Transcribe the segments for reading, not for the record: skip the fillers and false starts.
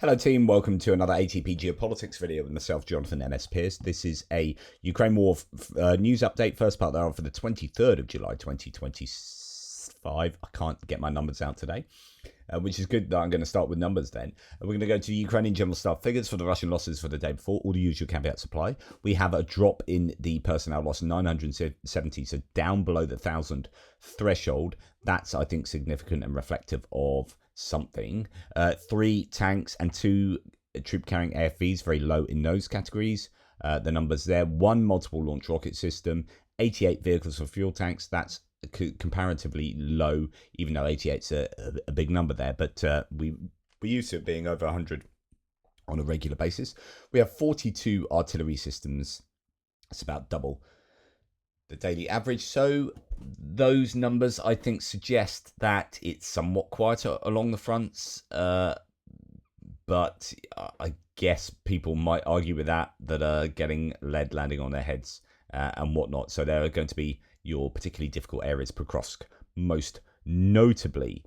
Hello team, welcome to another ATP Geopolitics video with myself, Jonathan MS Pearce. This is a Ukraine War news update, first part thereof for the 23rd of July 2025. I can't get my numbers out today, which is good that I'm going to start with numbers then. We're going to go to the Ukrainian General Staff figures for the Russian losses for the day before, all the usual caveat supply. We have a drop in the personnel loss, 970, so down below the 1,000 threshold. That's, I think, significant and reflective of something. 3 tanks and 2 troop-carrying AFVs, very low in those categories. The numbers there, 1 multiple launch rocket system, 88 vehicles for fuel tanks. That's comparatively low, even though 88's a big number there, but we're used to it being over 100 on a regular basis. We have 42 artillery systems. It's about double the daily average. So those numbers, I think, suggest that it's somewhat quieter along the fronts, but I guess people might argue with that are getting lead landing on their heads and whatnot. So there are going to be your particularly difficult areas, Pokrovsk most notably.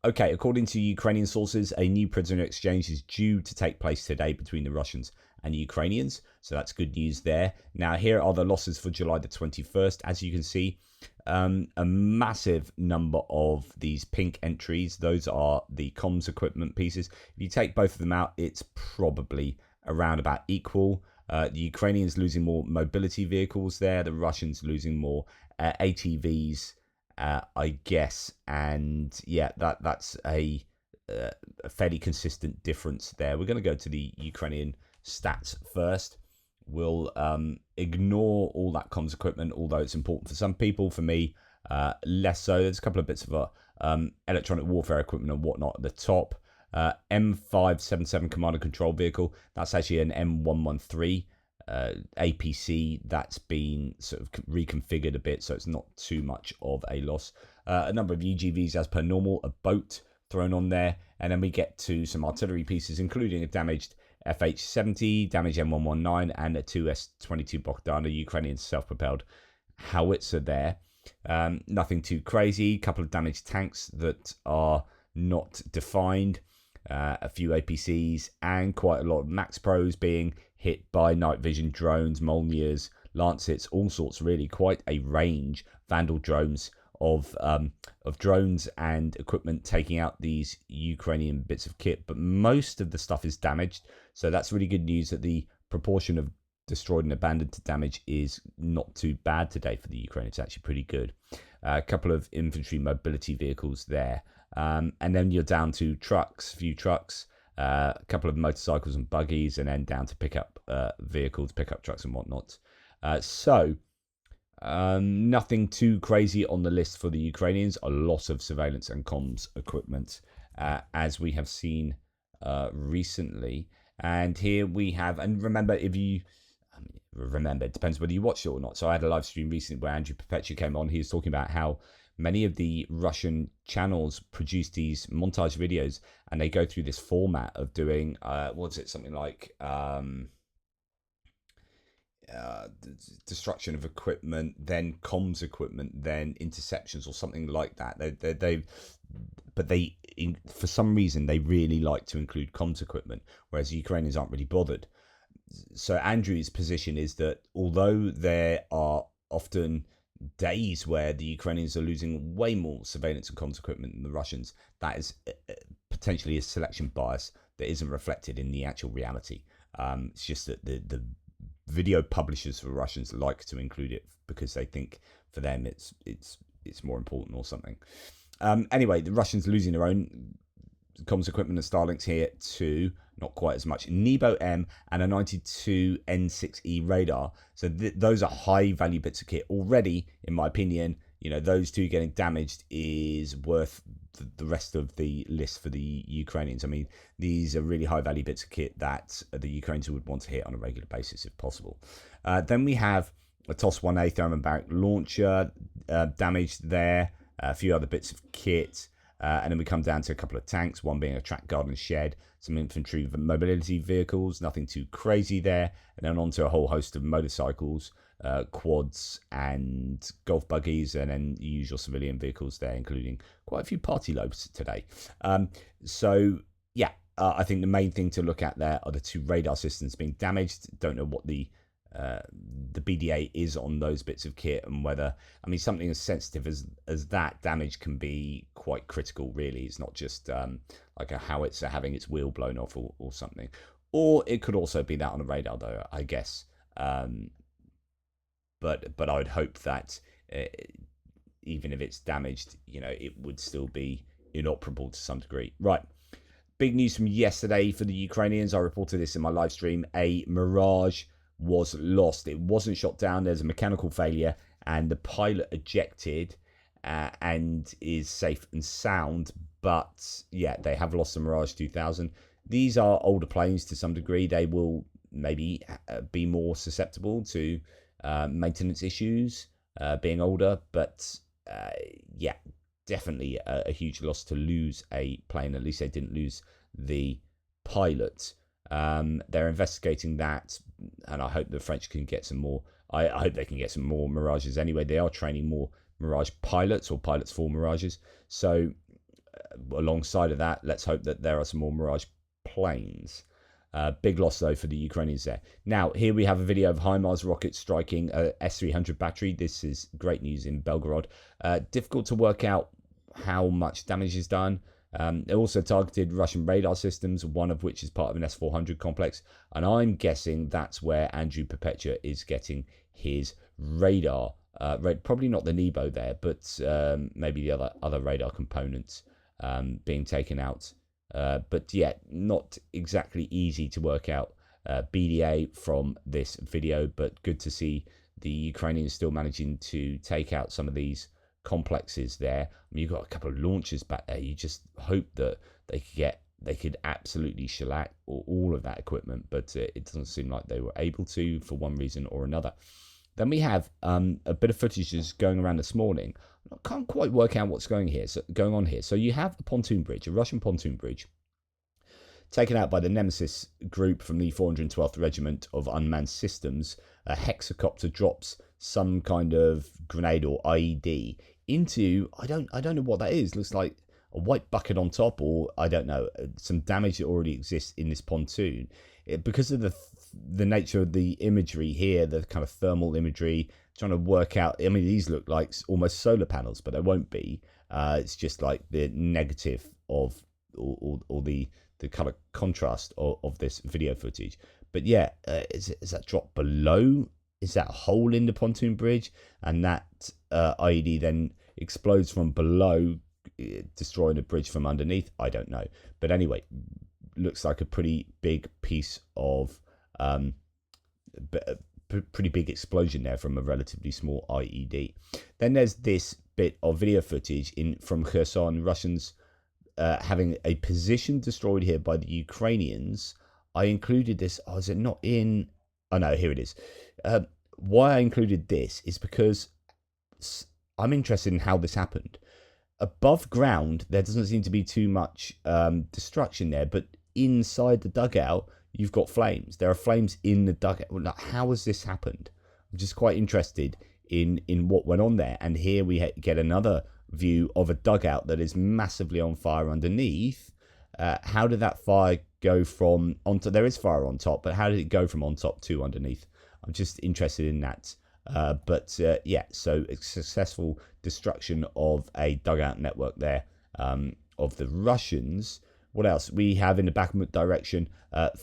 Okay, according to Ukrainian sources, a new prisoner exchange is due to take place today between the Russians and Ukrainians. So that's good news there. Now, here are the losses for July the 21st. As you can see, a massive number of these pink entries. Those are the comms equipment pieces. If you take both of them out, it's probably around about equal. The Ukrainians losing more mobility vehicles there. The Russians losing more ATVs, I guess. And yeah, that's a fairly consistent difference there. We're going to go to the Ukrainian stats first. We'll ignore all that comms equipment, although it's important for some people. For me, less so. There's a couple of bits of electronic warfare equipment and whatnot at the top. M577 command and control vehicle. That's actually an M113 APC that's been sort of reconfigured a bit, so it's not too much of a loss. A number of UGVs as per normal, a boat thrown on there, and then we get to some artillery pieces, including a damaged FH-70, damaged M119, and a 2S-22 Bogdana Ukrainian self-propelled howitzer there. Nothing too crazy. A couple of damaged tanks that are not defined. A few APCs and quite a lot of Max Pros being hit by night vision drones, Molniers, Lancets, all sorts, really quite a range. Vandal drones of drones and equipment taking out these Ukrainian bits of kit, but most of the stuff is damaged. So that's really good news that the proportion of destroyed and abandoned to damage is not too bad today for the Ukraine. It's actually pretty good. A couple of infantry mobility vehicles there. And then you're down to trucks, few trucks, a couple of motorcycles and buggies, and then down to pickup vehicles, pickup trucks and whatnot. So nothing too crazy on the list for the Ukrainians. A lot of surveillance and comms equipment, as we have seen recently. And here we have, and remember, if you remember, it depends whether you watched it or not. So I had a live stream recently where Andrew Perpetua came on. He was talking about how many of the Russian channels produce these montage videos, and they go through this format of doing, something like destruction of equipment, then comms equipment, then interceptions or something like that. But for some reason, they really like to include comms equipment, whereas the Ukrainians aren't really bothered. So Andrew's position is that although there are often days where the Ukrainians are losing way more surveillance and comms equipment than the Russians, that is potentially a selection bias that isn't reflected in the actual reality. It's just that the video publishers for Russians like to include it because they think for them it's more important or something. Anyway, the Russians losing their own comms equipment and Starlinks here too, not quite as much. Nebo M and a 92 N6E radar. So those are high value bits of kit already, in my opinion. You know, those two getting damaged is worth the rest of the list for the Ukrainians. I mean, these are really high value bits of kit that the Ukrainians would want to hit on a regular basis if possible. Then we have a TOS-1A thermobaric launcher damaged there, a few other bits of kit. And then we come down to a couple of tanks, one being a track garden shed, some infantry mobility vehicles, nothing too crazy there, and then on to a whole host of motorcycles, quads and golf buggies, and then the usual civilian vehicles there, including quite a few party lobes today. So yeah, I think the main thing to look at there are the 2 radar systems being damaged. Don't know what the BDA is on those bits of kit, and whether, I mean, something as sensitive as that damage can be quite critical, really. It's not just like a howitzer having its wheel blown off or something. Or it could also be that on a radar, though, I guess. But I would hope that even if it's damaged, you know, it would still be inoperable to some degree. Right. Big news from yesterday for the Ukrainians. I reported this in my live stream. A Mirage was lost. It wasn't shot down. There's a mechanical failure, and the pilot ejected and is safe and sound. But yeah, they have lost the Mirage 2000. These are older planes to some degree. They will maybe be more susceptible to maintenance issues being older. But yeah, definitely a huge loss to lose a plane. At least they didn't lose the pilot. They're investigating that, and I hope the French can get some more. I hope they can get some more Mirages anyway. They are training more Mirage pilots, or pilots for Mirages. So alongside of that, let's hope that there are some more Mirage planes. Big loss, though, for the Ukrainians there. Now, here we have a video of HIMARS rockets striking a S-300 battery. This is great news in Belgorod. Difficult to work out how much damage is done. They also targeted Russian radar systems, one of which is part of an S-400 complex. And I'm guessing that's where Andrew Perpetua is getting his radar. Probably not the Nebo there, but maybe the other radar components being taken out. But yeah, not exactly easy to work out BDA from this video, but good to see the Ukrainians still managing to take out some of these complexes there. I mean, you've got a couple of launchers back there. You just hope that they could absolutely shellac all of that equipment, but it doesn't seem like they were able to for one reason or another. Then we have a bit of footage just going around this morning. I can't quite work out what's going on here. So you have a pontoon bridge, a Russian pontoon bridge, taken out by the Nemesis group from the 412th Regiment of Unmanned Systems. A hexacopter drops some kind of grenade or IED into, I don't know what that is. Looks like a white bucket on top, or I don't know, some damage that already exists in this pontoon. Because of the nature of the imagery here, the kind of thermal imagery, trying to work out, I mean, these look like almost solar panels, but they won't be. It's just like the negative of or the kind of contrast of this video footage. But yeah, is that drop below? Is that a hole in the pontoon bridge? And that IED then explodes from below, destroying the bridge from underneath? I don't know. But anyway, looks like a pretty big piece of pretty big explosion there from a relatively small IED. Then there's this bit of video footage from Kherson. Russians having a position destroyed here by the Ukrainians. I included this. Oh, is it not in? Oh no, here it is. Why I included this is because I'm interested in how this happened. Above ground, there doesn't seem to be too much destruction there, but inside the dugout, you've got flames. There are flames in the dugout. Well, how has this happened? I'm just quite interested in what went on there. And here we get another view of a dugout that is massively on fire underneath. How did that fire go from onto? There is fire on top, but how did it go from on top to underneath? I'm just interested in that. Yeah, so a successful destruction of a dugout network there of the Russians. What else? We have in the Bakhmut direction,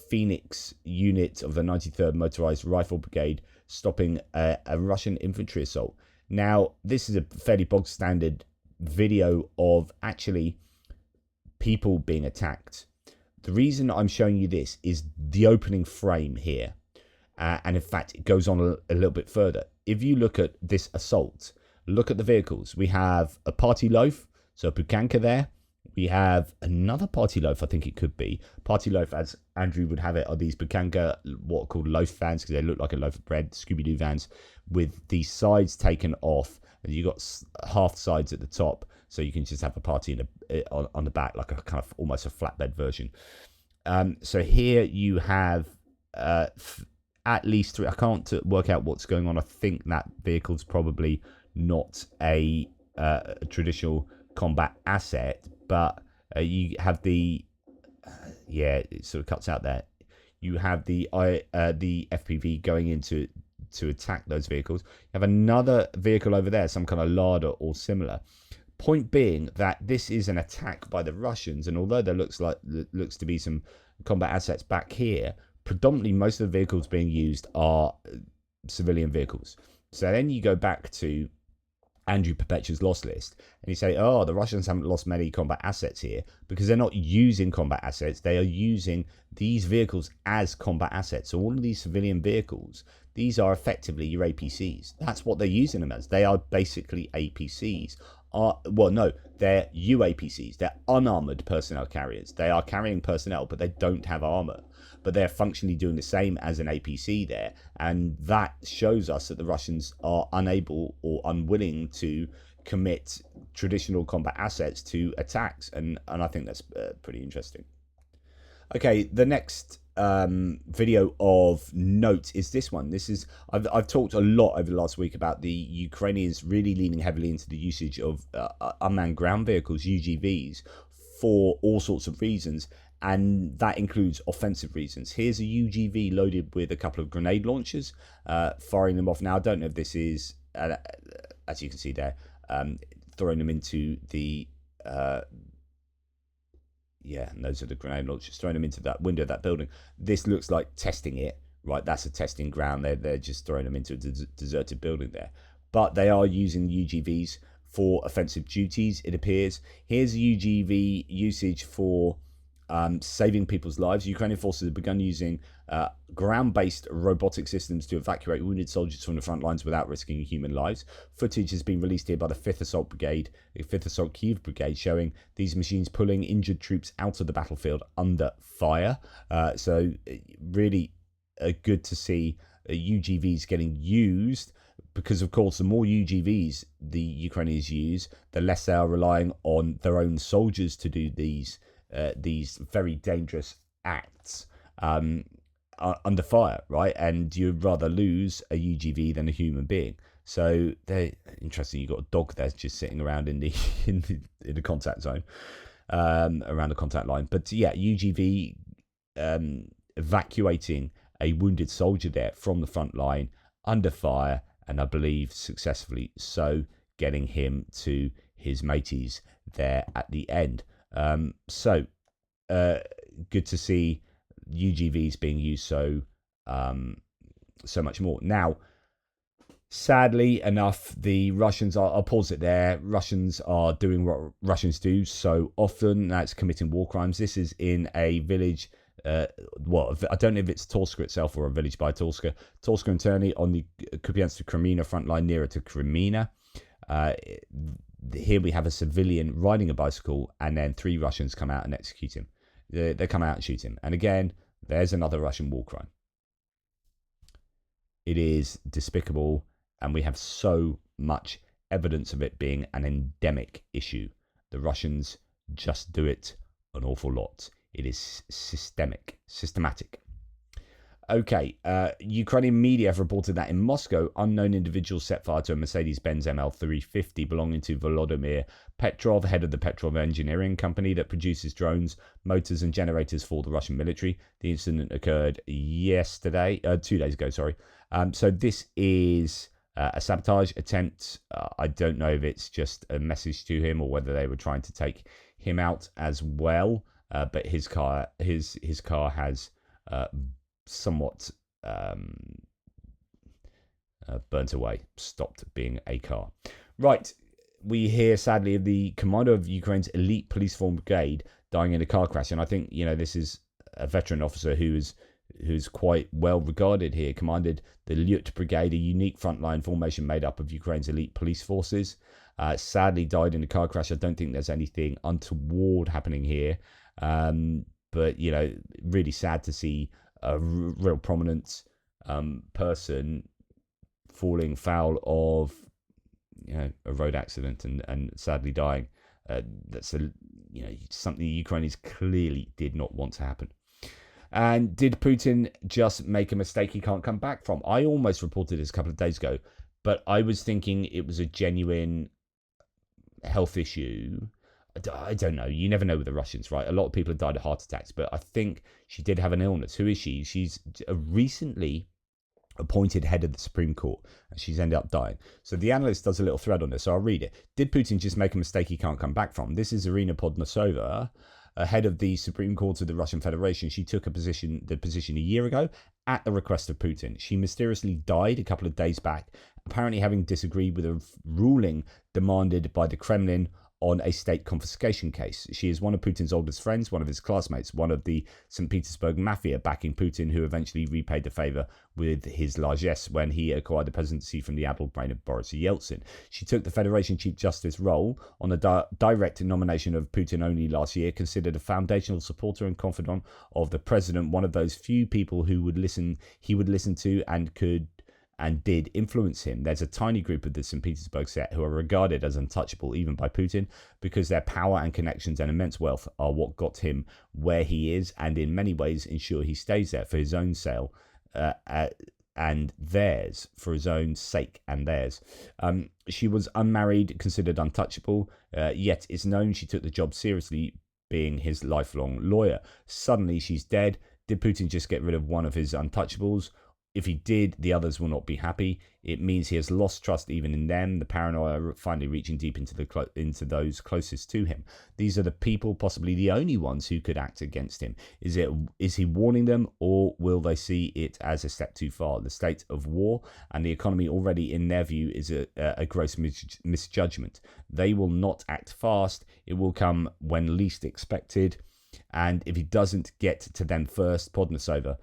Phoenix unit of the 93rd Motorized Rifle Brigade stopping a Russian infantry assault. Now, this is a fairly bog standard video of actually people being attacked. The reason I'm showing you this is the opening frame here. And in fact, it goes on a little bit further. If you look at this assault, look at the vehicles. We have a party loaf, so a Bukanka there. We have another party loaf, I think it could be. Party loaf, as Andrew would have it, are these Bukanka, what are called loaf vans, because they look like a loaf of bread, Scooby-Doo vans, with the sides taken off. And you've got half sides at the top, so you can just have a party on the back, like a kind of almost a flatbed version. So here you have at least three. I can't work out what's going on. I think that vehicle's probably not a traditional combat asset, but you have the yeah, it sort of cuts out there. You have the FPV going into to attack those vehicles. You have another vehicle over there, some kind of larder or similar. Point being that this is an attack by the Russians, and although there looks to be some combat assets back here, predominantly most of the vehicles being used are civilian vehicles. So then you go back to Andrew Perpetua's loss list, and you say, oh, the Russians haven't lost many combat assets here because they're not using combat assets. They are using these vehicles as combat assets. So all of these civilian vehicles, these are effectively your APCs. That's what they're using them as. They are basically APCs. Well, no, they're UAPCs. They're unarmored personnel carriers. They are carrying personnel, but they don't have armor. But they're functionally doing the same as an APC there. And that shows us that the Russians are unable or unwilling to commit traditional combat assets to attacks. And I think that's pretty interesting. Okay, the next video of note is this one. This is I've talked a lot over the last week about the Ukrainians really leaning heavily into the usage of unmanned ground vehicles, UGVs, for all sorts of reasons, and that includes offensive reasons. Here's a UGV loaded with a couple of grenade launchers, firing them off. Now I don't know if this is as you can see there, throwing them into the yeah, and those are the grenade launchers, throwing them into that window of that building. This looks like testing it, right? That's a testing ground. They're just throwing them into a deserted building there. But they are using UGVs for offensive duties, it appears. Here's a UGV usage for saving people's lives. Ukrainian forces have begun using ground-based robotic systems to evacuate wounded soldiers from the front lines without risking human lives. Footage has been released here by the 5th Assault Brigade, the 5th Assault Kyiv Brigade, showing these machines pulling injured troops out of the battlefield under fire. So really good to see UGVs getting used, because of course the more UGVs the Ukrainians use, the less they are relying on their own soldiers to do these very dangerous acts under fire, right? And you'd rather lose a UGV than a human being. So they're interesting. You've got a dog there just sitting around in the contact zone, around the contact line. But yeah, UGV evacuating a wounded soldier there from the front line under fire, and I believe successfully so, getting him to his mateys there at the end. So good to see UGVs being used so much more. Now, sadly enough, the Russians I'll pause it there. Russians are doing what Russians do so often. That's committing war crimes. This is in a village. Well, I don't know if it's Torska itself or a village by Torska. Torska and Terny on the Kupiansk-Kreminna front line, nearer to Kreminna. Here we have a civilian riding a bicycle, and then 3 Russians come out and execute him. They come out and shoot him. And again, there's another Russian war crime. It is despicable, and we have so much evidence of it being an endemic issue. The Russians just do it an awful lot. It is systematic. Okay, Ukrainian media have reported that in Moscow, unknown individuals set fire to a Mercedes-Benz ML350 belonging to Volodymyr Petrov, head of the Petrov engineering company that produces drones, motors and generators for the Russian military. The incident occurred 2 days ago, sorry. So this is a sabotage attempt. I don't know if it's just a message to him or whether they were trying to take him out as well. But his car has somewhat burnt away, stopped being a car. Right, we hear sadly of the commander of Ukraine's elite police force brigade dying in a car crash, and I think this is a veteran officer who's quite well regarded here. Commanded the Lut Brigade, a unique frontline formation made up of Ukraine's elite police forces. Sadly died in a car crash. I don't think there's anything untoward happening here, but really sad to see a real prominent person falling foul of a road accident and sadly dying. That's something the Ukrainians clearly did not want to happen. And did Putin just make a mistake he can't come back from? I almost reported this a couple of days ago, but I was thinking it was a genuine health issue. I don't know. You never know with the Russians, right? A lot of people have died of heart attacks, but I think she did have an illness. Who is she? She's a recently appointed head of the Supreme Court, and she's ended up dying. So the analyst does a little thread on this, so I'll read it. Did Putin just make a mistake he can't come back from? This is Irina Podnosova, head of the Supreme Court of the Russian Federation. She took the position a year ago at the request of Putin. She mysteriously died a couple of days back, apparently having disagreed with a ruling demanded by the Kremlin on a state confiscation case. She is one of Putin's oldest friends, one of his classmates, one of the St. Petersburg mafia backing Putin, who eventually repaid the favor with his largesse when he acquired the presidency from the adult brain of Boris Yeltsin. She took the Federation Chief Justice role on a direct nomination of Putin only last year, considered a foundational supporter and confidant of the president, one of those few people he would listen to and did influence him. There's a tiny group of the St. Petersburg set who are regarded as untouchable even by Putin because their power and connections and immense wealth are what got him where he is, and in many ways ensure he stays there for his own sale and theirs, for his own sake and theirs. She was unmarried, considered untouchable, yet it's known she took the job seriously, being his lifelong lawyer. Suddenly she's dead. Did Putin just get rid of one of his untouchables? If he did, the others will not be happy. It means he has lost trust even in them, the paranoia finally reaching deep into those closest to him. These are the people, possibly the only ones, who could act against him. Is he warning them, or will they see it as a step too far? The state of war and the economy already, in their view, is a gross misjudgment. They will not act fast. It will come when least expected. And if he doesn't get to them first, Podnosova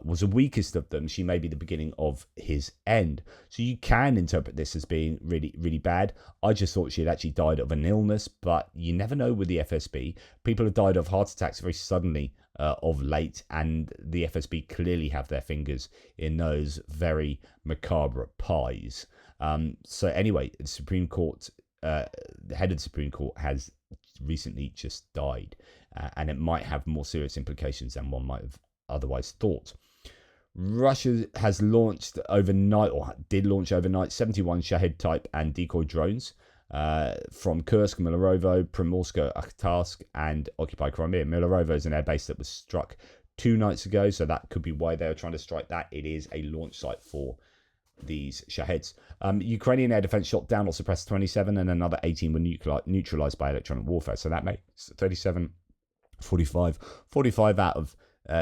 was the weakest of them. She may be the beginning of his end. So you can interpret this as being really, really bad. I just thought she had actually died of an illness, but you never know with the FSB. People have died of heart attacks very suddenly of late, and the FSB clearly have their fingers in those very macabre pies. So anyway, the Supreme Court, the head of the Supreme Court has recently just died, and it might have more serious implications than one might have otherwise thought. Russia has launched overnight, or did launch overnight, 71 Shahed type and decoy drones from Kursk, Milarovo, Primorsko-Akhtarsk, and occupied Crimea. Milarovo is an airbase that was struck 2 nights ago, so that could be why they were trying to strike that. It is a launch site for these Shaheds. Ukrainian air defense shot down or suppressed 27, and another 18 were neutralized by electronic warfare. So that makes 37, 45 out of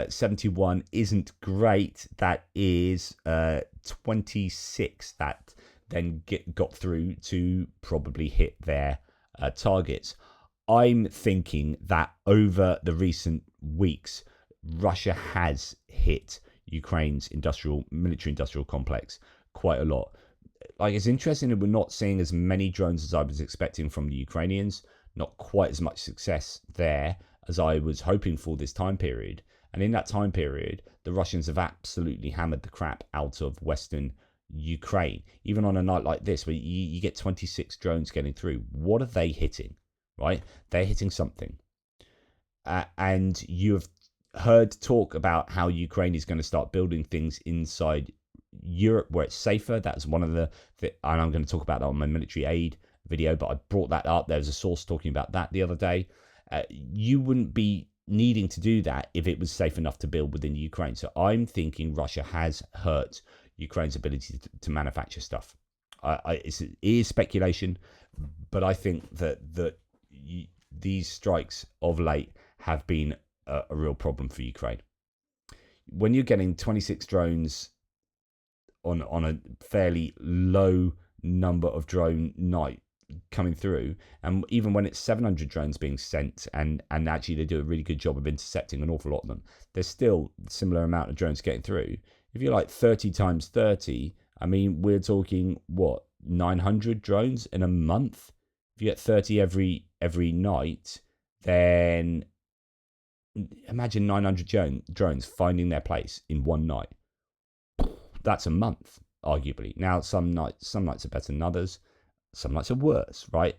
71 isn't great. That is 26 that then got through to probably hit their targets. I'm thinking that over the recent weeks, Russia has hit Ukraine's military industrial complex quite a lot. Like, it's interesting that we're not seeing as many drones as I was expecting from the Ukrainians. Not quite as much success there as I was hoping for this time period. And in that time period, the Russians have absolutely hammered the crap out of Western Ukraine. Even on a night like this, where you get 26 drones getting through, what are they hitting? Right? They're hitting something. And you have heard talk about how Ukraine is going to start building things inside Europe where it's safer. That's one of the and I'm going to talk about that on my military aid video, but I brought that up. There was a source talking about that the other day. You wouldn't be needing to do that if it was safe enough to build within Ukraine. So I'm thinking Russia has hurt Ukraine's ability to manufacture stuff. It is speculation, but I think that these strikes of late have been a real problem for Ukraine. When you're getting 26 drones on a fairly low number of drone night coming through, and even when it's 700 drones being sent, and actually they do a really good job of intercepting an awful lot of them, there's still a similar amount of drones getting through. If you're like 30 times 30, I mean, we're talking, what, 900 drones in a month? If you get 30 every night, then imagine 900 drones finding their place in one night. That's a month, arguably. Now, some nights are better than others. Some nights are worse, right?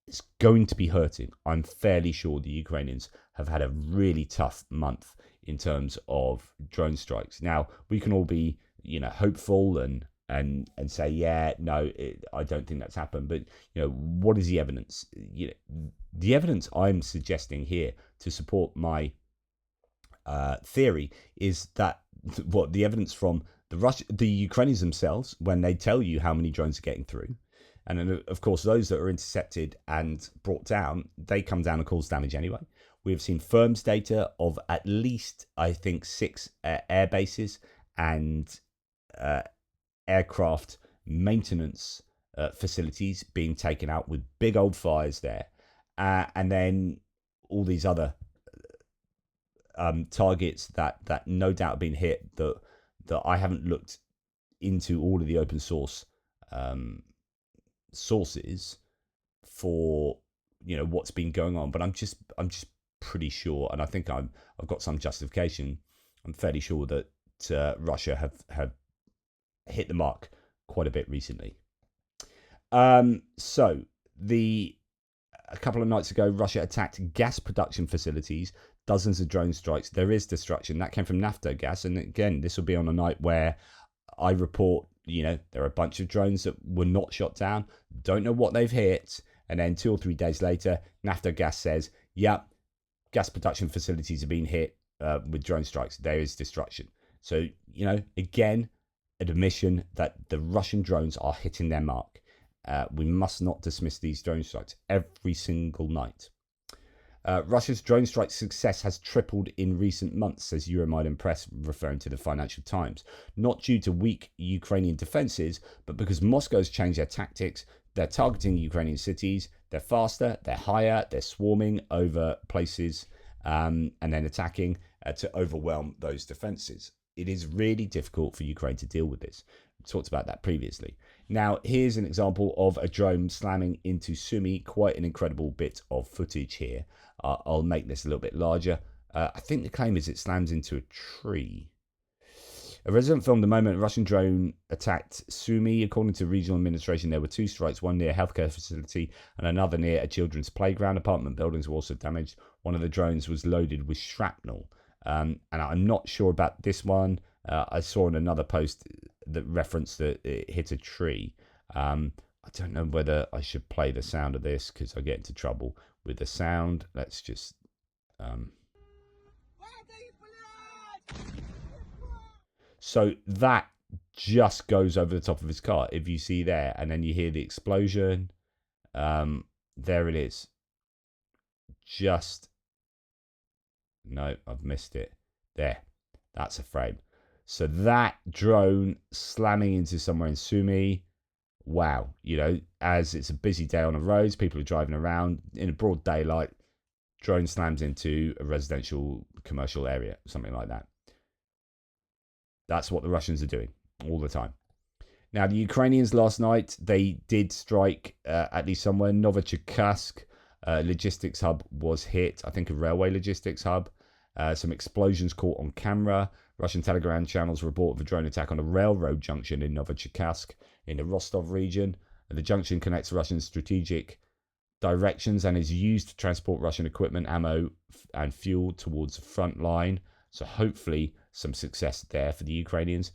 It's going to be hurting. I'm fairly sure the Ukrainians have had a really tough month in terms of drone strikes. Now, we can all be, hopeful and and say, yeah, no, I don't think that's happened. But what is the evidence? The evidence I'm suggesting here to support my theory is that what the evidence from the Ukrainians themselves, when they tell you how many drones are getting through, and then of course those that are intercepted and brought down, they come down and cause damage anyway. We've seen firms data of at least, I think, 6 air bases and aircraft maintenance facilities being taken out with big old fires there, and then all these other targets that no doubt have been hit that I haven't looked into all of the open source sources for what's been going on, but I'm just pretty sure, and I think I've got some justification. I'm fairly sure that Russia have hit the mark quite a bit recently. So a couple of nights ago, Russia attacked gas production facilities, dozens of drone strikes. There is destruction. That came from Naftogaz. And again, this will be on a night where I report, there are a bunch of drones that were not shot down. Don't know what they've hit. And then 2 or 3 days later, Naftogaz says, yeah, gas production facilities have been hit with drone strikes. There is destruction. So, again, admission that the Russian drones are hitting their mark. We must not dismiss these drone strikes every single night. Russia's drone strike success has tripled in recent months, says Euromaidan Press, referring to the Financial Times. Not due to weak Ukrainian defences, but because Moscow's changed their tactics. They're targeting Ukrainian cities. They're faster, they're higher, they're swarming over places and then attacking to overwhelm those defences. It is really difficult for Ukraine to deal with this. We talked about that previously. Now, here's an example of a drone slamming into Syrskyi. Quite an incredible bit of footage here. I'll make this a little bit larger. I think the claim is it slams into a tree. A resident filmed the moment a Russian drone attacked Syrskyi. According to regional administration, there were 2 strikes, one near a healthcare facility and another near a children's playground. Apartment buildings were also damaged. One of the drones was loaded with shrapnel. And I'm not sure about this one. I saw in another post that referenced that it hit a tree. I don't know whether I should play the sound of this because I get into trouble with the sound. Let's just... So that just goes over the top of his car, if you see there. And then you hear the explosion. There it is. Just... No, I've missed it. There. That's a frame. So that drone slamming into somewhere in Syrskyi. Wow. As it's a busy day on the roads, people are driving around in a broad daylight. Drone slams into a residential commercial area, something like that. That's what the Russians are doing all the time. Now, the Ukrainians last night, they did strike at least somewhere. Novocherkassk logistics hub was hit. I think a railway logistics hub. Some explosions caught on camera. Russian Telegram channels report of a drone attack on a railroad junction in Novocherkassk in the Rostov region. The junction connects Russian strategic directions and is used to transport Russian equipment, ammo, and fuel towards the front line. So hopefully some success there for the Ukrainians.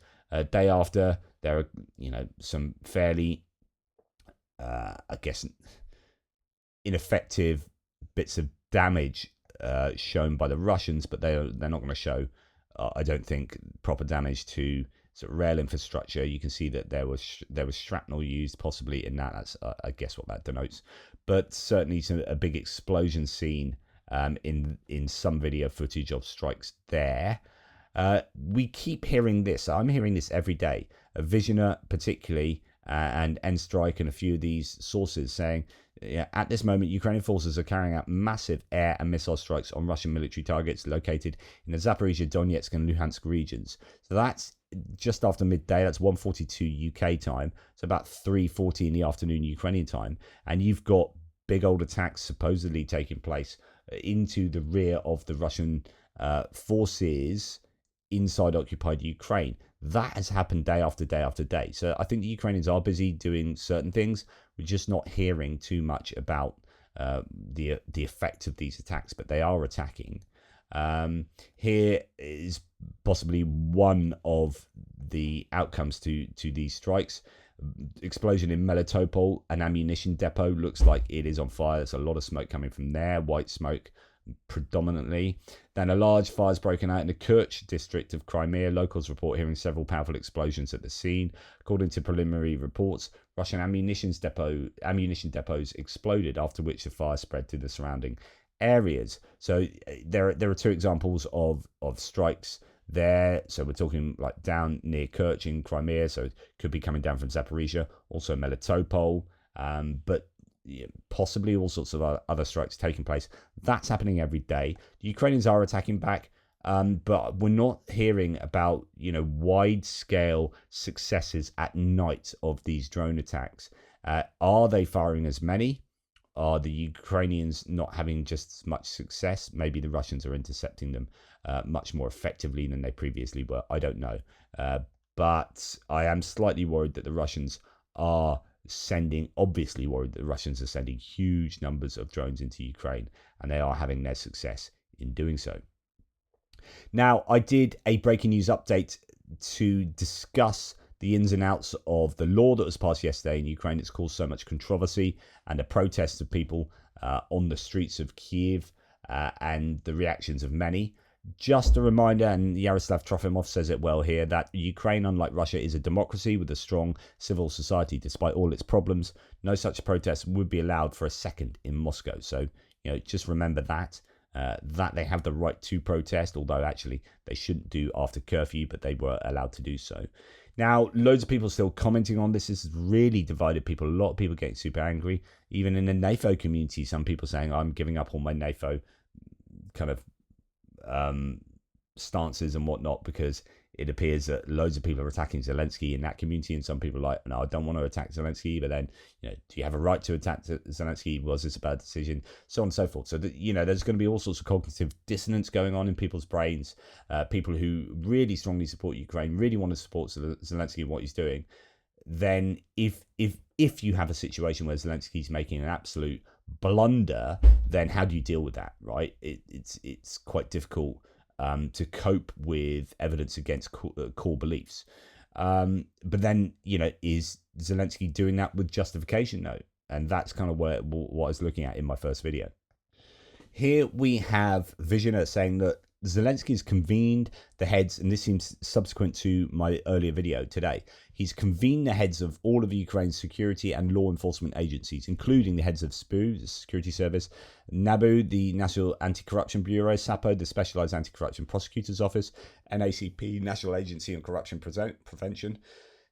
Day after, there are some fairly, I guess, ineffective bits of damage shown by the Russians, but they're not going to show, I don't think, proper damage to sort of rail infrastructure. You can see that there was shrapnel used possibly in that. That's I guess what that denotes. But certainly a big explosion scene in some video footage of strikes there. We keep hearing this. I'm hearing this every day. Visioner particularly and N-Strike and a few of these sources saying, at this moment, Ukrainian forces are carrying out massive air and missile strikes on Russian military targets located in the Zaporizhia, Donetsk and Luhansk regions. So that's just after midday. That's 1:42 UK time. So about 3:40 in the afternoon Ukrainian time. And you've got big old attacks supposedly taking place into the rear of the Russian forces inside occupied Ukraine. That has happened day after day after day. So I think the Ukrainians are busy doing certain things. We're just not hearing too much about the effect of these attacks, but they are attacking. Here is possibly one of the outcomes to these strikes. Explosion in Melitopol, an ammunition depot, looks like it is on fire. There's a lot of smoke coming from there, white smoke predominantly. Then a large fire's broken out in the Kerch district of Crimea. Locals report hearing several powerful explosions at the scene. According to preliminary reports, Russian ammunition depots exploded, after which the fire spread to the surrounding areas. So there are two examples of strikes there. So we're talking like down near Kerch in Crimea, so it could be coming down from Zaporizhia, also Melitopol, but possibly all sorts of other strikes taking place. That's happening every day. The Ukrainians are attacking back, but we're not hearing about wide scale successes at night of these drone attacks. Are they firing as many? Are the Ukrainians not having just as much success? Maybe the Russians are intercepting them much more effectively than they previously were. I don't know. But I am slightly worried that the Russians are sending huge numbers of drones into Ukraine, and they are having their success in doing so. Now, I did a breaking news update to discuss the ins and outs of the law that was passed yesterday in Ukraine. It's caused so much controversy and a protest of people on the streets of Kiev and the reactions of many. Just a reminder, and Yaroslav Trofimov says it well here, that Ukraine, unlike Russia, is a democracy with a strong civil society. Despite all its problems, no such protests would be allowed for a second in Moscow. So, just remember that they have the right to protest, although actually they shouldn't do after curfew, but they were allowed to do so. Now, loads of people still commenting on this. This has really divided people. A lot of people getting super angry. Even in the NATO community, some people saying, I'm giving up on my NATO kind of stances and whatnot, because it appears that loads of people are attacking Zelensky in that community, and some people are like, no, I don't want to attack Zelensky, but then do you have a right to attack Zelensky? Was this a bad decision? So on and so forth. So that there's going to be all sorts of cognitive dissonance going on in people's brains. People who really strongly support Ukraine, really want to support Zelensky and what he's doing. Then if you have a situation where Zelensky's making an absolute blunder, then how do you deal with that, right? It's quite difficult to cope with evidence against core beliefs. But then, is Zelensky doing that with justification? No. And that's kind of what I was looking at in my first video. Here we have Visioner saying that Zelensky's convened the heads, and this seems subsequent to my earlier video today. He's convened the heads of all of Ukraine's security and law enforcement agencies, including the heads of SPU, the Security Service, NABU, the National Anti-Corruption Bureau, SAPO, the Specialized Anti-Corruption Prosecutor's Office, NACP, National Agency on Corruption Prevention,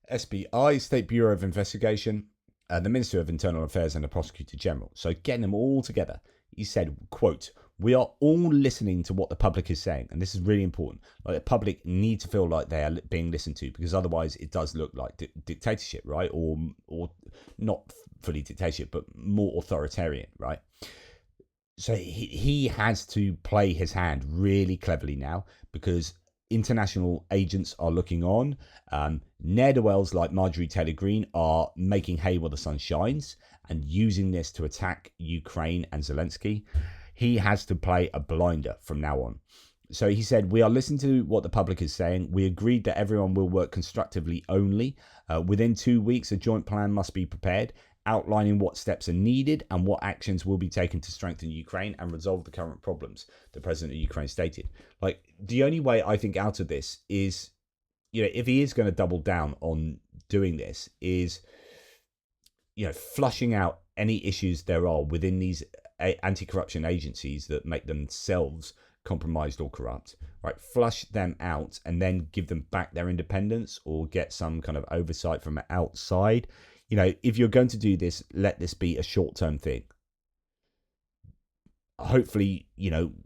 SBI, State Bureau of Investigation, the Minister of Internal Affairs, and the Prosecutor General. So getting them all together, he said, quote, "We are all listening to what the public is saying," and this is really important. Like, the public need to feel like they are being listened to, because otherwise it does look like dictatorship, right? Or not fully dictatorship, but more authoritarian, right? So he has to play his hand really cleverly now, because international agents are looking on. Ne'er-do-wells like Marjorie Taylor Greene are making hay while the sun shines and using this to attack Ukraine and Zelensky. He has to play a blinder from now on. So he said, "We are listening to what the public is saying. We agreed that everyone will work constructively only. Within 2 weeks, a joint plan must be prepared, outlining what steps are needed and what actions will be taken to strengthen Ukraine and resolve the current problems," the president of Ukraine stated. Like, the only way I think out of this is, if he is going to double down on doing this, is, flushing out any issues there are within these anti-corruption agencies that make themselves compromised or corrupt, right? Flush them out and then give them back their independence, or get some kind of oversight from outside. If you're going to do this, let this be a short-term thing. Hopefully,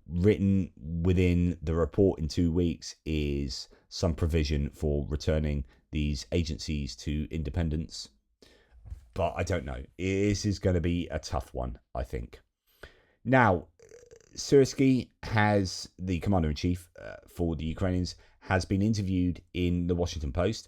written within the report in 2 weeks is some provision for returning these agencies to independence. But I don't know. This is going to be a tough one, I think. Now, Syrskyi, the commander-in-chief for the Ukrainians, has been interviewed in the Washington Post.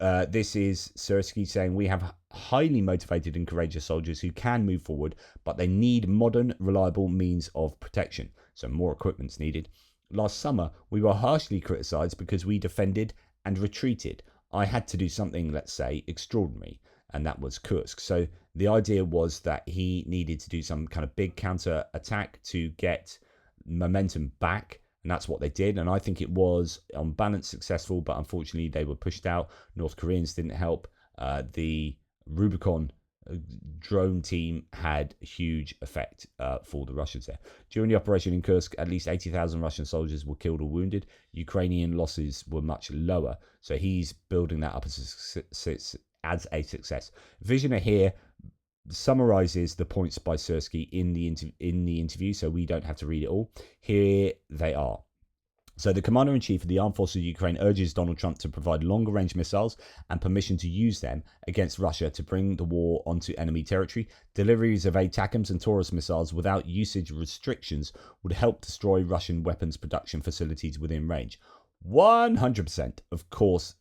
This is Syrskyi saying, "We have highly motivated and courageous soldiers who can move forward, but they need modern, reliable means of protection. So more equipment's needed. Last summer, we were harshly criticised because we defended and retreated. I had to do something, let's say, extraordinary, and that was Kursk. So the idea was that he needed to do some kind of big counter attack to get momentum back, and that's what they did. And I think it was on balance successful, but unfortunately they were pushed out. North Koreans didn't help. The Rubicon drone team had a huge effect for the Russians there. During the operation in Kursk, at least 80,000 Russian soldiers were killed or wounded. Ukrainian losses were much lower, so he's building that up as a success. Visioner here summarizes the points by Syrskyi in the interview, so we don't have to read it all. Here they are. So the commander-in-chief of the armed forces of Ukraine urges Donald Trump to provide longer-range missiles and permission to use them against Russia to bring the war onto enemy territory. Deliveries of ATACMS and Taurus missiles without usage restrictions would help destroy Russian weapons production facilities within range. 100%. Of course.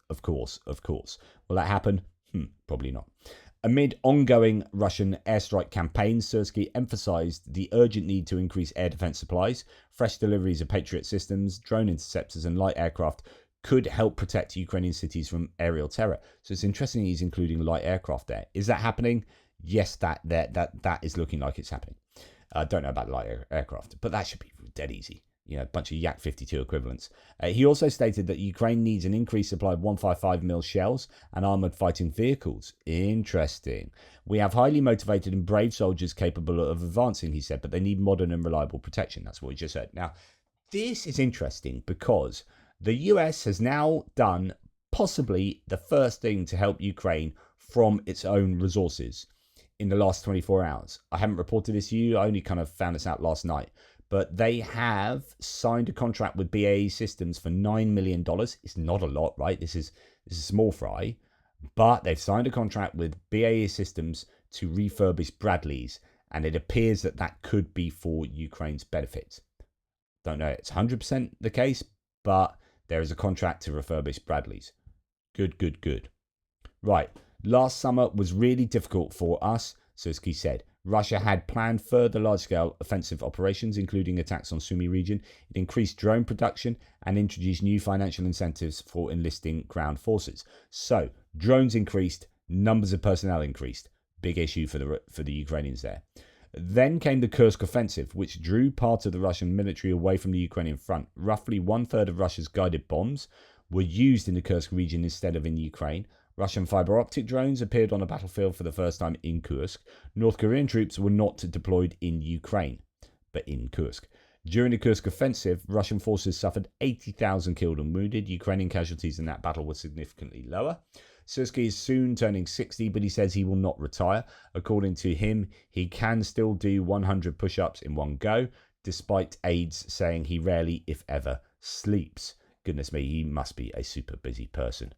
Will that happen? Probably not. Amid ongoing Russian airstrike campaigns, Syrskyi emphasized the urgent need to increase air defense supplies. Fresh deliveries of Patriot systems, drone interceptors, and light aircraft could help protect Ukrainian cities from aerial terror. So it's interesting he's including light aircraft there. Is that happening? Yes, that is looking like it's happening. I don't know about light aircraft, but that should be dead easy. A bunch of Yak 52 equivalents. He also stated that Ukraine needs an increased supply of 155mm shells and armoured fighting vehicles. Interesting. We have highly motivated and brave soldiers capable of advancing, he said, but they need modern and reliable protection. That's what we just heard. Now, this is interesting because the US has now done possibly the first thing to help Ukraine from its own resources in the last 24 hours. I haven't reported this to you. I only kind of found this out last night. But they have signed a contract with BAE Systems for $9 million. It's not a lot, right? This is small fry. But they've signed a contract with BAE Systems to refurbish Bradleys. And it appears that that could be for Ukraine's benefit. Don't know it's 100% the case, but there is a contract to refurbish Bradleys. Good. Right. Last summer was really difficult for us, Syrskyi said. Russia had planned further large-scale offensive operations, including attacks on Sumy region. It increased drone production and introduced new financial incentives for enlisting ground forces. So, drones increased, numbers of personnel increased. Big issue for the Ukrainians there. Then came the Kursk offensive, which drew part of the Russian military away from the Ukrainian front. Roughly one-third of Russia's guided bombs were used in the Kursk region instead of in Ukraine. Russian fiber optic drones appeared on a battlefield for the first time in Kursk. North Korean troops were not deployed in Ukraine, but in Kursk. During the Kursk offensive, Russian forces suffered 80,000 killed and wounded. Ukrainian casualties in that battle were significantly lower. Syrskyi is soon turning 60, but he says he will not retire. According to him, he can still do 100 push-ups in one go, despite aides saying he rarely, if ever, sleeps. Goodness me, he must be a super busy person.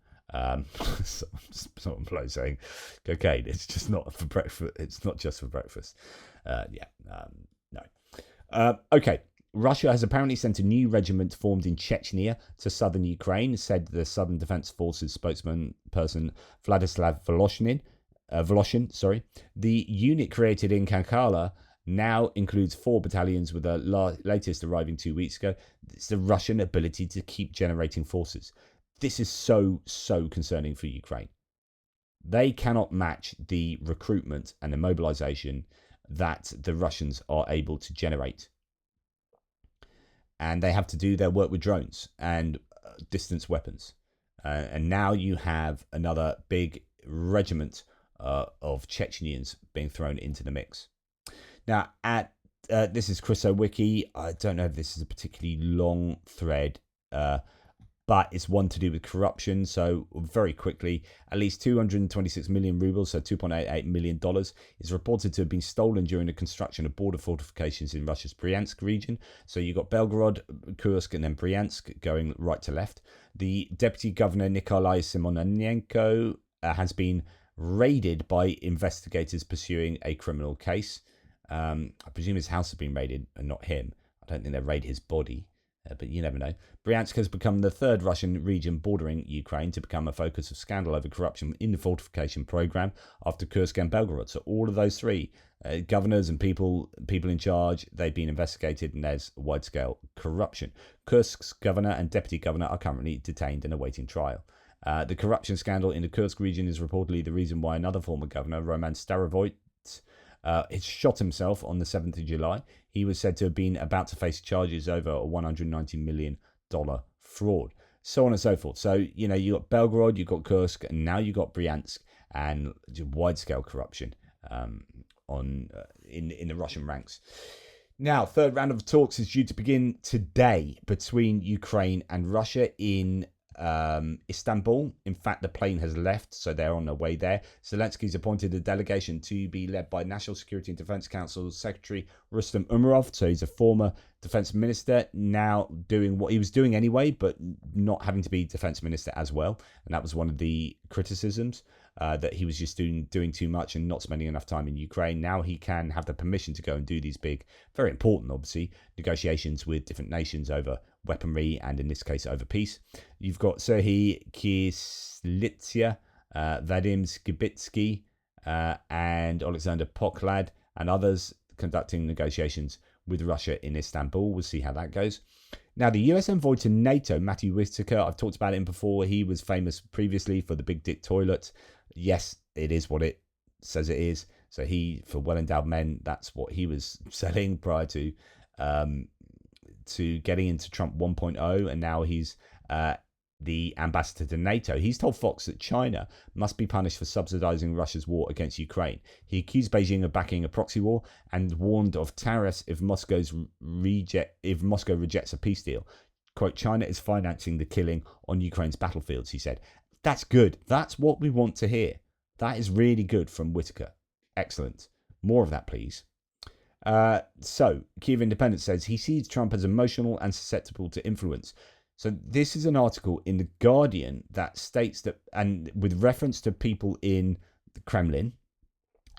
Someone below saying cocaine, it's just not for breakfast. It's not just for breakfast. No. Okay. Russia has apparently sent a new regiment formed in Chechnya to southern Ukraine, said the Southern Defense Forces spokesman person Vladislav Voloshin. The unit created in Kankala now includes 4 battalions, with the latest arriving 2 weeks ago. It's the Russian ability to keep generating forces. This is so concerning for Ukraine. They cannot match the recruitment and the mobilization that the Russians are able to generate. And they have to do their work with drones and distance weapons. And now you have another big regiment of Chechnyans being thrown into the mix. Now, this is Chris Wiki. I don't know if this is a particularly long thread, but it's one to do with corruption. So very quickly, at least 226 million rubles, so $2.88 million, is reported to have been stolen during the construction of border fortifications in Russia's Bryansk region. So you've got Belgorod, Kursk, and then Bryansk going right to left. The deputy governor, Nikolai Simonenko, has been raided by investigators pursuing a criminal case. I presume his house has been raided and not him. I don't think they raid his body. but you never know. Bryansk has become the third Russian region bordering Ukraine to become a focus of scandal over corruption in the fortification program after Kursk and Belgorod. So all of those three governors and people in charge, they've been investigated, and there's wide-scale corruption. Kursk's governor and deputy governor are currently detained and awaiting trial. The corruption scandal in the Kursk region is reportedly the reason why another former governor, Roman Starovoyt, has shot himself on the 7th of July. He was said to have been about to face charges over a $190 million fraud, so on and so forth. So, you got Belgorod, you got Kursk, and now you got Bryansk, and wide-scale corruption in the Russian ranks. Now, third round of talks is due to begin today between Ukraine and Russia in Istanbul. In fact, the plane has left, so they're on their way there. Zelensky's appointed a delegation to be led by National Security and Defense Council Secretary Rustem Umerov. So he's a former defense minister, now doing what he was doing anyway, but not having to be defense minister as well. And that was one of the criticisms, that he was just doing too much and not spending enough time in Ukraine. Now he can have the permission to go and do these big, very important, obviously, negotiations with different nations over weaponry and, in this case, over peace. You've got Syrskyi, Kislitsia, Vadim Skibitsky, and Alexander Poklad and others conducting negotiations with Russia in Istanbul. We'll see how that goes. Now, the US envoy to NATO, Matthew Whitaker, I've talked about him before. He was famous previously for the Big Dick toilet. Yes, it is what it says it is. So for well-endowed men, that's what he was selling prior to getting into Trump 1.0, and now he's the ambassador to NATO. He's told Fox that China must be punished for subsidizing Russia's war against Ukraine. He accused Beijing of backing a proxy war and warned of tariffs if Moscow rejects a peace deal. Quote, China is financing the killing on Ukraine's battlefields, he said. That's good. That's what we want to hear. That is really good from Whitaker. Excellent. More of that, please. So, Kyiv Independent says he sees Trump as emotional and susceptible to influence. So this is an article in The Guardian that states that, and with reference to people in the Kremlin,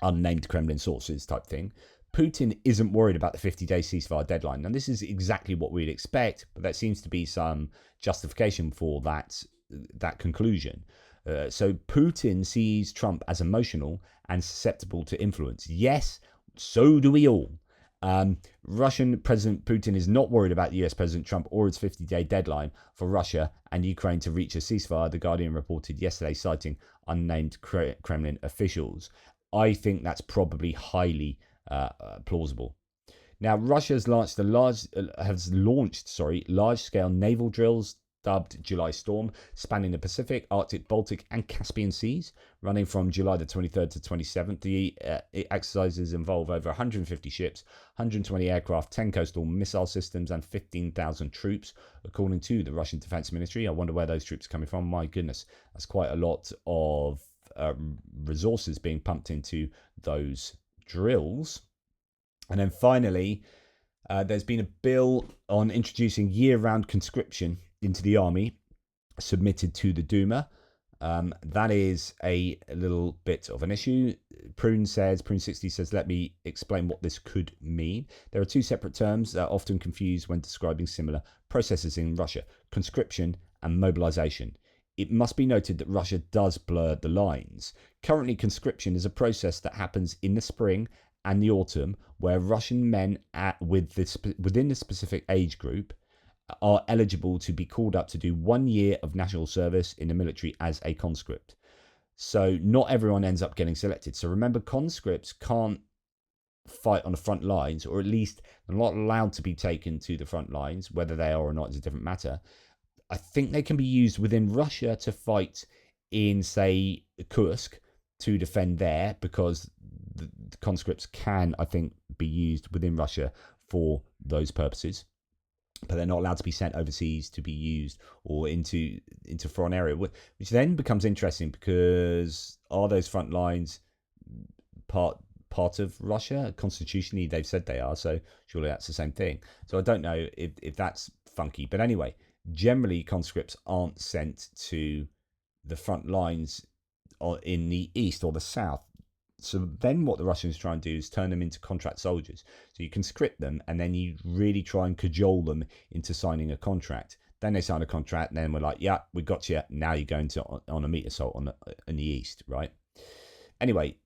unnamed Kremlin sources type thing, Putin isn't worried about the 50-day ceasefire deadline. Now, this is exactly what we'd expect, but there seems to be some justification for that conclusion. So Putin sees Trump as emotional and susceptible to influence. Yes, so do we all. Russian President Putin is not worried about US President Trump or its 50-day deadline for Russia and Ukraine to reach a ceasefire, The Guardian reported yesterday, citing unnamed Kremlin officials. I think that's probably highly plausible. Now, Russia has launched large-scale naval drills dubbed July Storm, spanning the Pacific, Arctic, Baltic, and Caspian Seas, running from July the 23rd to 27th. The exercises involve over 150 ships, 120 aircraft, 10 coastal missile systems, and 15,000 troops, according to the Russian Defense Ministry. I wonder where those troops are coming from. My goodness, that's quite a lot of resources being pumped into those drills. And then finally, there's been a bill on introducing year-round conscription into the army submitted to the Duma. That is a little bit of an issue. Prune 60 says, let me explain what this could mean. There are two separate terms that are often confused when describing similar processes in Russia: conscription and mobilization. It must be noted that Russia does blur the lines. Currently, conscription is a process that happens in the spring and the autumn, where Russian men within the specific age group are eligible to be called up to do 1 year of national service in the military as a conscript. So not everyone ends up getting selected. So remember, conscripts can't fight on the front lines, or at least they're not allowed to be taken to the front lines. Whether they are or not is a different matter. I think they can be used within Russia to fight in, say, Kursk, to defend there, because the conscripts can, I think, be used within Russia for those purposes. But they're not allowed to be sent overseas to be used or into foreign area, which then becomes interesting, because are those front lines part of Russia? Constitutionally, they've said they are, so surely that's the same thing. So I don't know if that's funky. But anyway, generally conscripts aren't sent to the front lines or in the east or the south. So then what the Russians try and do is turn them into contract soldiers. So you conscript them, and then you really try and cajole them into signing a contract. Then they sign a contract, and then we're like, yeah, we got you. Now you're going to on a meat assault in the east, right? Anyway,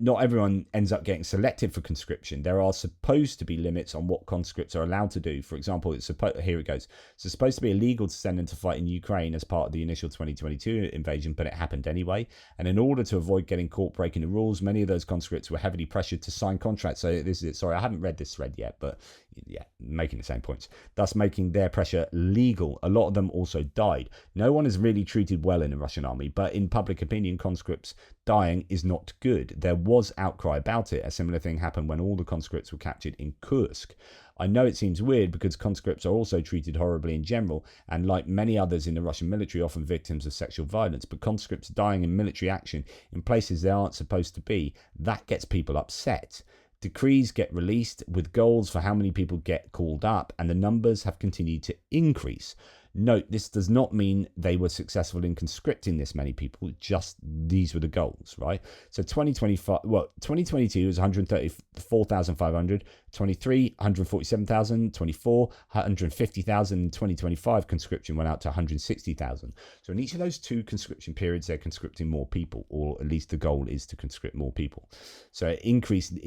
not everyone ends up getting selected for conscription. There are supposed to be limits on what conscripts are allowed to do. For example, here it goes. It's supposed to be illegal to send them to fight in Ukraine as part of the initial 2022 invasion, but it happened anyway. And in order to avoid getting caught breaking the rules, many of those conscripts were heavily pressured to sign contracts. So this is it. Sorry, I haven't read this thread yet, but yeah, making the same points. Thus making their pressure legal. A lot of them also died. No one is really treated well in the Russian army, but in public opinion, conscripts dying is not good. There was outcry about it. A similar thing happened when all the conscripts were captured in Kursk. I know it seems weird because conscripts are also treated horribly in general, and like many others in the Russian military, often victims of sexual violence, but conscripts dying in military action in places they aren't supposed to be, that gets people upset. Decrees get released with goals for how many people get called up, and the numbers have continued to increase. Note, this does not mean they were successful in conscripting this many people, just these were the goals, right? So 2022 was 134,500, 23, 147,000, 24, 150,000, 2025 conscription went out to 160,000. So in each of those two conscription periods, they're conscripting more people, or at least the goal is to conscript more people. So it increased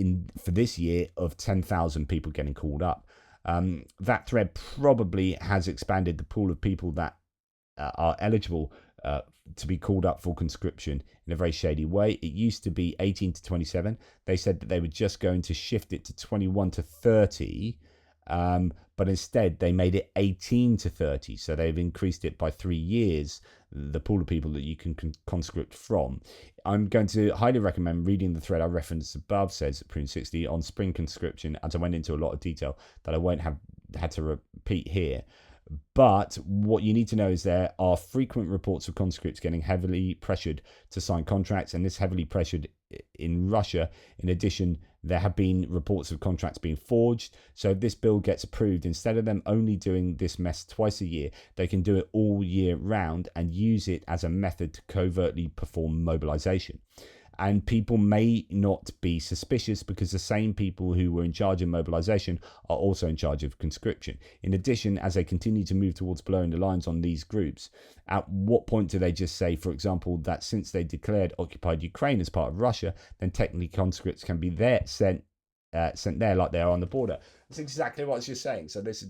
for this year of 10,000 people getting called up. That thread probably has expanded the pool of people that are eligible to be called up for conscription in a very shady way. It used to be 18 to 27. They said that they were just going to shift it to 21 to 30, but instead they made it 18 to 30. So they've increased it by 3 years, the pool of people that you can conscript from. I'm going to highly recommend reading the thread I referenced above, says Prune60, on spring conscription, as I went into a lot of detail that I won't have had to repeat here. But what you need to know is there are frequent reports of conscripts getting heavily pressured to sign contracts, and this heavily pressured in Russia. In addition, there have been reports of contracts being forged. So if this bill gets approved, instead of them only doing this mess twice a year, they can do it all year round and use it as a method to covertly perform mobilization. And people may not be suspicious because the same people who were in charge of mobilization are also in charge of conscription. In addition, as they continue to move towards blurring the lines on these groups, at what point do they just say, for example, that since they declared occupied Ukraine as part of Russia, then technically conscripts can be sent there like they are on the border? That's exactly what you're saying. So this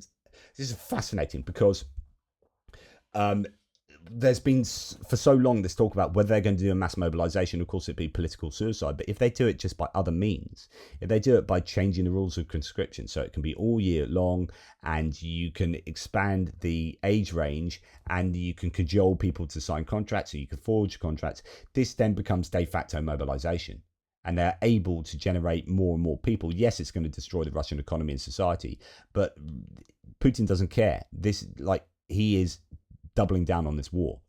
is fascinating because there's been for so long this talk about whether they're going to do a mass mobilization. Of course, it'd be political suicide, but if they do it just by other means, if they do it by changing the rules of conscription so it can be all year long, and you can expand the age range, and you can cajole people to sign contracts, or you can forge contracts, this then becomes de facto mobilization, and they're able to generate more and more people. Yes, it's going to destroy the Russian economy and society, but Putin doesn't care. He is doubling down on this war.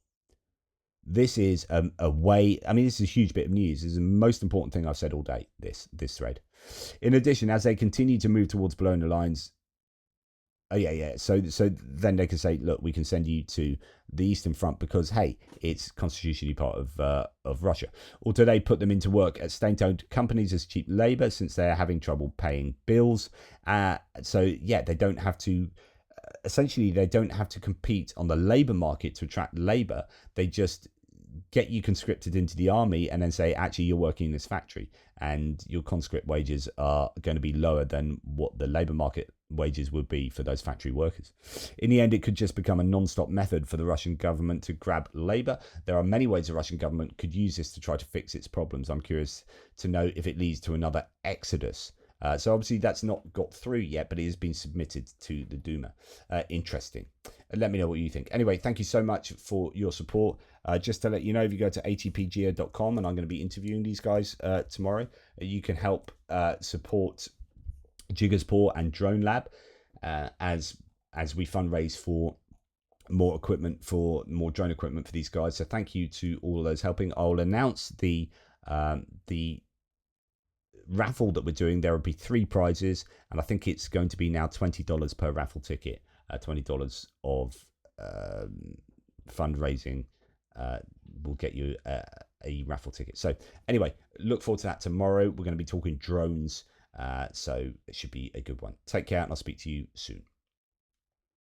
This is a way, I mean, this is a huge bit of news. This is the most important thing I've said all day, this thread. In addition, as they continue to move towards blowing the lines, so then they can say, look, we can send you to the Eastern Front because, hey, it's constitutionally part of Russia. Or do they put them into work at state-owned companies as cheap labor since they're having trouble paying bills? They don't have to essentially, they don't have to compete on the labor market to attract labor. They just get you conscripted into the army and then say, actually, you're working in this factory and your conscript wages are going to be lower than what the labor market wages would be for those factory workers. In the end, it could just become a non-stop method for the Russian government to grab labor. There are many ways the Russian government could use this to try to fix its problems. I'm curious to know if it leads to another exodus. So obviously that's not got through yet, but it has been submitted to the Duma. Interesting. Let me know what you think. Anyway, thank you so much for your support. Just to let you know, if you go to atpgeo.com, and I'm going to be interviewing these guys tomorrow, you can help support Jiggersport and Drone Lab as we fundraise for more equipment, for more drone equipment for these guys. So thank you to all of those helping. I'll announce the raffle that we're doing. There will be 3 prizes, and I think it's going to be now $20 per raffle ticket. $20 of fundraising will get you a raffle ticket. So anyway, look forward to that tomorrow. We're going to be talking drones, so it should be a good one. Take care, and I'll speak to you soon.